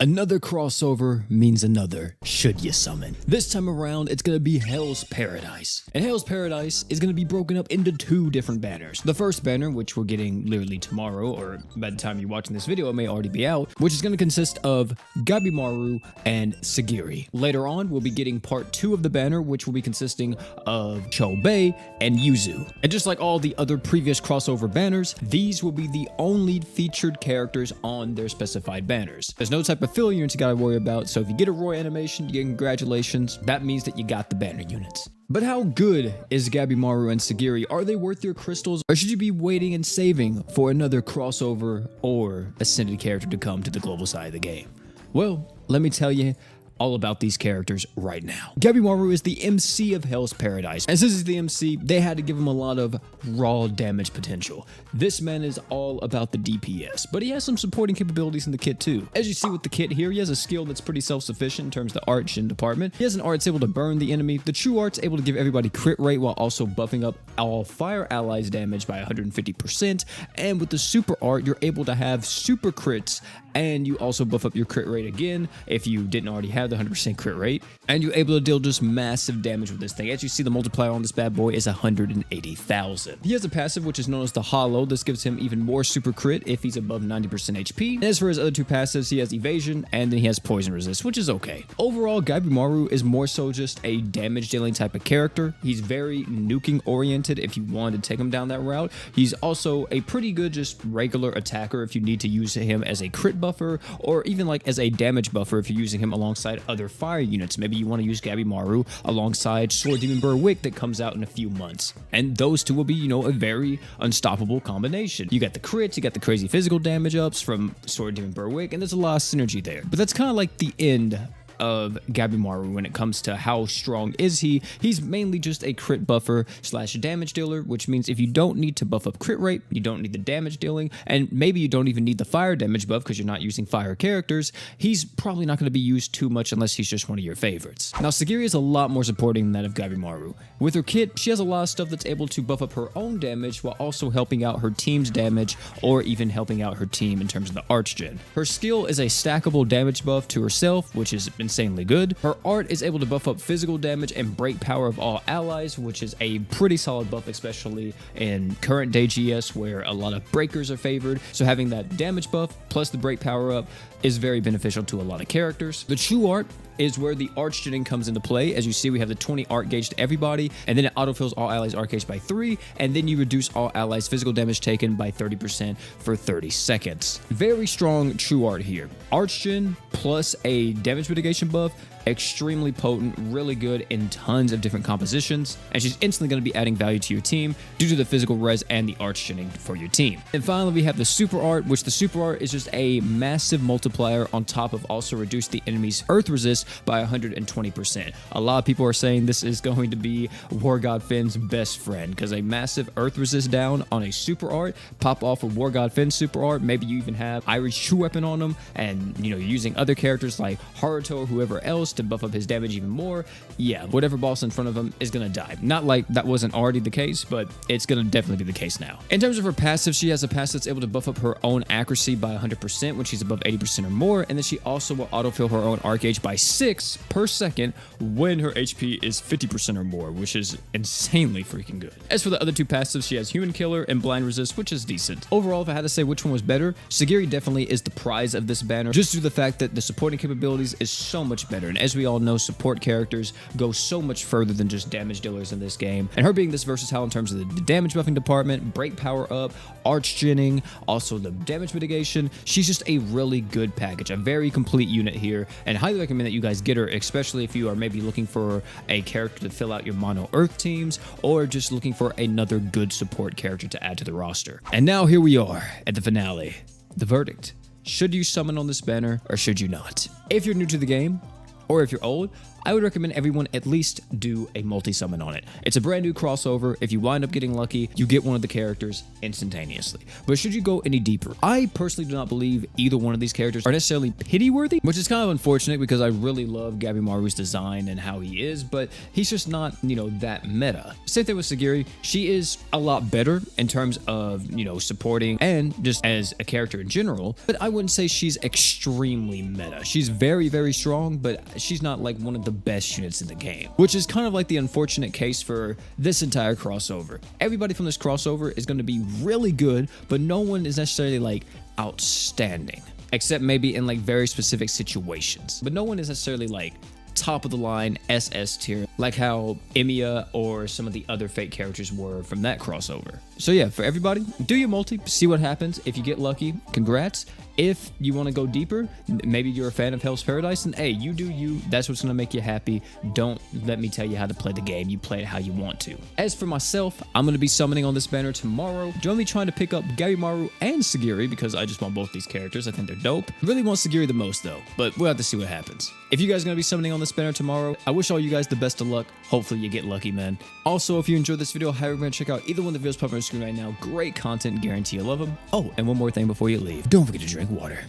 Another crossover means another should you summon. This time around, it's gonna be Hell's Paradise. And Hell's Paradise is gonna be broken up into two different banners. The first banner, which we're getting literally tomorrow, or by the time you're watching this video, it may already be out, which is gonna consist of Gabimaru and Sagiri. Later on, we'll be getting part 2 of the banner, which will be consisting of Chobei and Yuzu. And just like all the other previous crossover banners, these will be the only featured characters on their specified banners. There's no type of fill units you gotta worry about, so if you get a Roy animation, you get congratulations. That means that you got the banner units. But how good is Gabimaru and Sagiri? Are they worth your crystals, or should you be waiting and saving for another crossover or ascended character to come to the global side of the game? Well, let me tell you all about these characters right now. Gabimaru is the MC of Hell's Paradise, and since he's the MC, they had to give him a lot of raw damage potential. This man is all about the DPS, but he has some supporting capabilities in the kit too. As you see with the kit here, he has a skill that's pretty self-sufficient in terms of the art and department. He has an art that's able to burn the enemy. The true art's able to give everybody crit rate while also buffing up all fire allies damage by 150%, and with the super art, you're able to have super crits, and you also buff up your crit rate again if you didn't already have the 100% crit rate, and you're able to deal just massive damage with this thing. As you see, the multiplier on this bad boy is 180,000. He has a passive which is known as the Hollow. This gives him even more super crit if he's above 90% HP. And as for his other two passives, he has evasion and then he has poison resist, which is okay. Overall, Gabimaru is more so just a damage dealing type of character. He's very nuking oriented if you want to take him down that route. He's also a pretty good just regular attacker if you need to use him as a crit buffer, or even like as a damage buffer if you're using him alongside other fire units. Maybe you want to use Gabimaru alongside Sword Demon Berwick that comes out in a few months. And those two will be, a very unstoppable combination. You got the crits, you got the crazy physical damage ups from Sword Demon Berwick, and there's a lot of synergy there. But that's kind of like the end of Gabimaru when it comes to how strong is he. He's mainly just a crit buffer slash damage dealer, which means if you don't need to buff up crit rate, you don't need the damage dealing, and maybe you don't even need the fire damage buff because you're not using fire characters, he's probably not going to be used too much unless he's just one of your favorites. Now, Sagiri is a lot more supporting than that of Gabimaru. With her kit, she has a lot of stuff that's able to buff up her own damage while also helping out her team's damage, or even helping out her team in terms of the arch gen. Her skill is a stackable damage buff to herself, which is insanely good. Her art is able to buff up physical damage and break power of all allies, which is a pretty solid buff, especially in current day GS where a lot of breakers are favored. So having that damage buff plus the break power up is very beneficial to a lot of characters. The true art is where the arch genning comes into play. As you see, we have the 20 art gauge to everybody, and then it autofills all allies art gauge by 3, and then you reduce all allies physical damage taken by 30% for 30 seconds. Very strong true art here. Arch gen plus a damage mitigation buff, extremely potent, really good in tons of different compositions, and she's instantly going to be adding value to your team due to the physical res and the arch genning for your team. And finally, we have the super art, which the super art is just a massive multiplier on top of also reduce the enemy's earth resist by 120%. A lot of people are saying this is going to be War God Finn's best friend, because a massive earth resist down on a super art, pop off of War God Finn's super art, maybe you even have Irish True Weapon on them, and you're using other characters like Haruto or whoever else to buff up his damage even more. Yeah, whatever boss in front of him is gonna die. Not like that wasn't already the case, but it's gonna definitely be the case now. In terms of her passive, she has a passive that's able to buff up her own accuracy by 100% when she's above 80% or more, and then she also will autofill her own arc gauge by 6 per second when her HP is 50% or more, which is insanely freaking good. As for the other two passives, she has Human Killer and Blind Resist, which is decent. Overall, if I had to say which one was better, Sagiri definitely is the prize of this banner, just due to the fact that the supporting capabilities is so much better. And as we all know, support characters go so much further than just damage dealers in this game. And her being this versatile in terms of the damage buffing department, break power up, arch genning, also the damage mitigation, she's just a really good package, a very complete unit here, and highly recommend that you guys get her, especially if you are maybe looking for a character to fill out your mono earth teams, or just looking for another good support character to add to the roster. And now here we are at the finale, the verdict. Should you summon on this banner or should you not? If you're new to the game, or if you're old, I would recommend everyone at least do a multi-summon on it. It's a brand new crossover. If you wind up getting lucky, you get one of the characters instantaneously. But should you go any deeper, I personally do not believe either one of these characters are necessarily pity-worthy, which is kind of unfortunate because I really love Gabimaru's design and how he is, but he's just not, that meta. Same thing with Sagiri. She is a lot better in terms of, supporting and just as a character in general, but I wouldn't say she's extremely meta. She's very, very strong, but she's not like one of the best units in the game, which is kind of like the unfortunate case for this entire crossover. Everybody from this crossover is going to be really good, but no one is necessarily like outstanding, except maybe in like very specific situations. But no one is necessarily like top of the line SS tier like how Mania or some of the other fake characters were from that crossover. So yeah, for everybody, do your multi, see what happens. If you get lucky, congrats. If you want to go deeper, maybe you're a fan of Hell's Paradise, and hey, you do you. That's what's going to make you happy. Don't let me tell you how to play the game. You play it how you want to. As for myself, I'm going to be summoning on this banner tomorrow. Join me trying to pick up Gabimaru and Sagiri because I just want both these characters. I think they're dope. Really want Sagiri the most though, but we'll have to see what happens. If you guys are going to be summoning on this banner tomorrow, I wish all you guys the best of luck. Hopefully you get lucky, man. Also, if you enjoyed this video, I highly recommend check out either one of the videos popping on the screen right now. Great content, guarantee you love them. Oh, and one more thing before you leave. Don't forget to drink water.